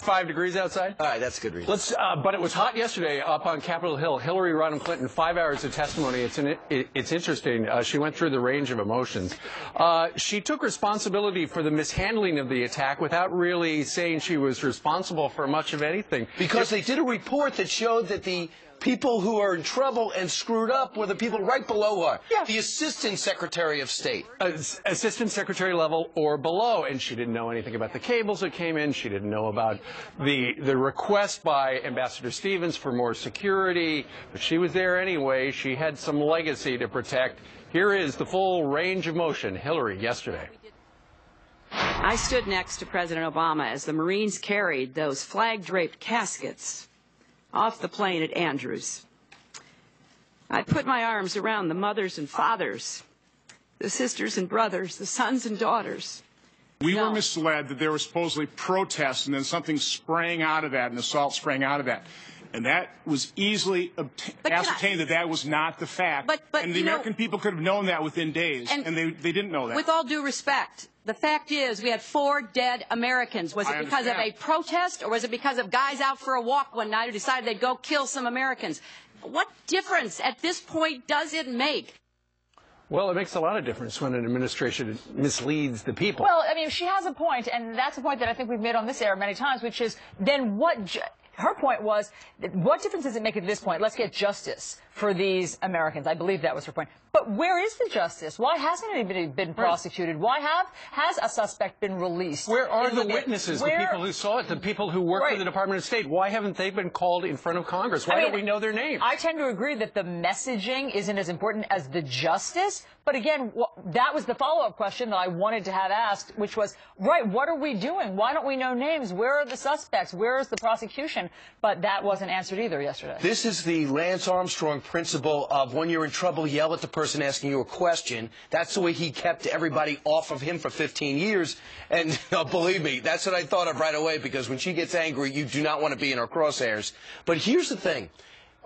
It's 5 degrees outside. All right, that's a good reason. But it was hot yesterday up on Capitol Hill. Hillary Rodham Clinton, 5 hours of testimony. It's interesting. She went through the range of emotions. She took responsibility for the mishandling of the attack without really saying she was responsible for much of anything. Because they did a report that showed that the people who are in trouble and screwed up were the people right below her. Yeah. The Assistant Secretary of State. Assistant Secretary level or below. And she didn't know anything about the cables that came in. She didn't know about the request by Ambassador Stevens for more security. But she was there anyway. She had some legacy to protect. Here is the full range of motion. Hillary yesterday. I stood next to President Obama as the Marines carried those flag-draped caskets off the plane at Andrews. I put my arms around the mothers and fathers, the sisters and brothers, the sons and daughters. We were misled that there were supposedly protests and then something sprang out of that, an assault sprang out of that. And that was easily ascertained that that was not the fact. And the American people could have known that within days, and they didn't know that. With all due respect, the fact is we had 4 dead Americans. Was it because of a protest, or was it because of guys out for a walk one night who decided they'd go kill some Americans? What difference at this point does it make? Well, it makes a lot of difference when an administration misleads the people. Well, I mean, she has a point, and that's a point that I think we've made on this air many times, which is then what... Her point was, what difference does it make at this point? Let's get justice for these Americans. I believe that was her point. But where is the justice? Why hasn't anybody been prosecuted? Why has a suspect been released? Where are the witnesses, the people who saw it, the people who work for the Department of State? Why haven't they been called in front of Congress? Why don't we know their names? I tend to agree that the messaging isn't as important as the justice. But again, that was the follow-up question that I wanted to have asked, which was, right, what are we doing? Why don't we know names? Where are the suspects? Where is the prosecution? But that wasn't answered either yesterday. This is the Lance Armstrong principle of when you're in trouble, yell at the person asking you a question. That's the way he kept everybody off of him for 15 years. And believe me, that's what I thought of right away, because when she gets angry, you do not want to be in her crosshairs. But here's the thing.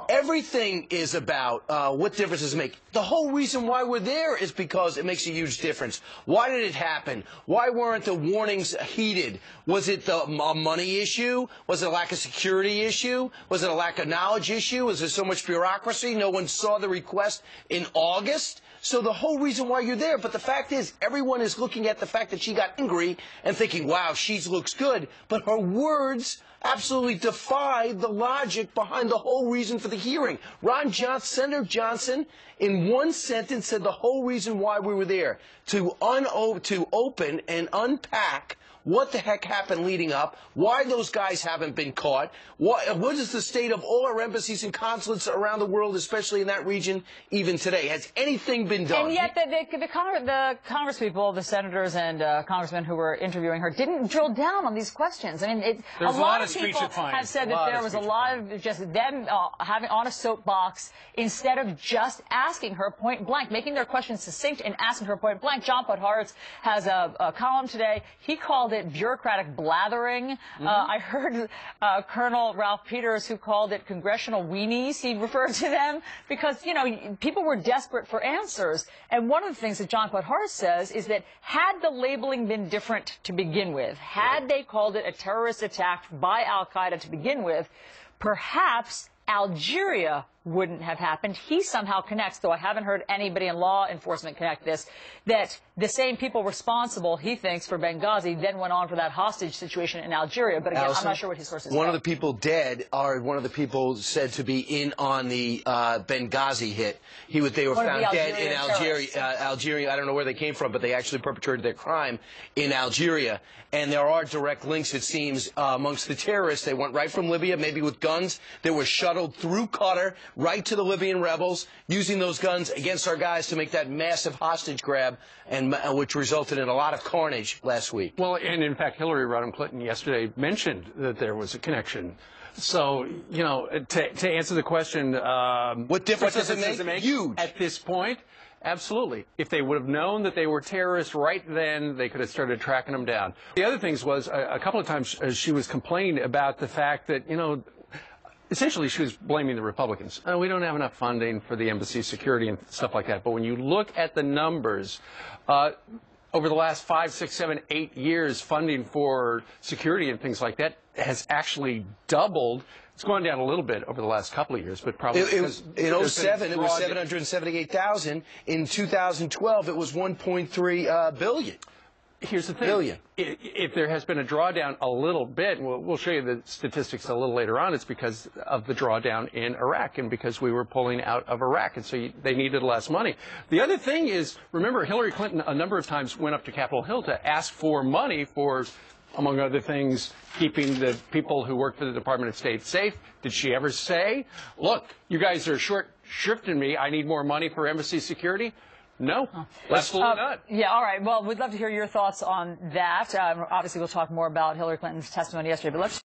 Everything is about what difference does it make. The whole reason why we're there is because it makes a huge difference. Why did it happen? Why weren't the warnings heeded? Was it a money issue? Was it a lack of security issue? Was it a lack of knowledge issue? Was there so much bureaucracy? No one saw the request in August? So the whole reason why you're there. But the fact is, everyone is looking at the fact that she got angry and thinking, wow, she looks good. But her words absolutely defy the logic behind the whole reason for the hearing. Senator Johnson, in one sentence, said the whole reason why we were there, to open and unpack what the heck happened leading up, why those guys haven't been caught, what is the state of all our embassies and consulates around the world, especially in that region, even today. Has anything been done? And yet the congresspeople, the senators and congressmen who were interviewing her didn't drill down on these questions. I mean, a lot of people have said that there was a lot of just them having on a soapbox instead of just asking her point blank, making their questions succinct and asking her point blank. John Podhoretz has a column today. He called it bureaucratic blathering. I heard Colonel Ralph Peters, who called it congressional weenies. He referred to them because, you know, people were desperate for answers. And one of the things that John Podhoretz says is that had the labeling been different to begin with, had they called it a terrorist attack by al-Qaeda to begin with, perhaps Algeria wouldn't have happened. He somehow connects, though I haven't heard anybody in law enforcement connect this, that the same people responsible, he thinks, for Benghazi then went on for that hostage situation in Algeria. But again, I'm not sure what his sources One of the people dead are one of the people said to be in on the Benghazi hit. They were found dead in Algeria. I don't know where they came from, but they actually perpetrated their crime in Algeria. And there are direct links, it seems, amongst the terrorists. They went right from Libya, maybe with guns. They were shuttled through Qatar, right to the Libyan rebels, using those guns against our guys to make that massive hostage grab, and which resulted in a lot of carnage last week. Well, and in fact, Hillary Rodham Clinton yesterday mentioned that there was a connection. So, you know, to answer the question, what difference does it make? Huge. At this point, absolutely. If they would have known that they were terrorists right then, they could have started tracking them down. The other things was, a couple of times she was complaining about the fact that, you know, essentially she was blaming the Republicans. We don't have enough funding for the embassy security and stuff like that. But when you look at the numbers, over the last 5, 6, 7, 8 years, funding for security and things like that has actually doubled. It's gone down a little bit over the last couple of years, but probably in 07 it was $778,000. In 2012 it was $1.3 billion. Here's the thing. If there has been a drawdown a little bit, and we'll show you the statistics a little later on, it's because of the drawdown in Iraq and because we were pulling out of Iraq, and so they needed less money. The other thing is, remember, Hillary Clinton a number of times went up to Capitol Hill to ask for money for, among other things, keeping the people who work for the Department of State safe. Did she ever say, look, you guys are short-shrifting me, I need more money for embassy security? No, absolutely not. Yeah, all right. Well, we'd love to hear your thoughts on that. Obviously, we'll talk more about Hillary Clinton's testimony yesterday, but let's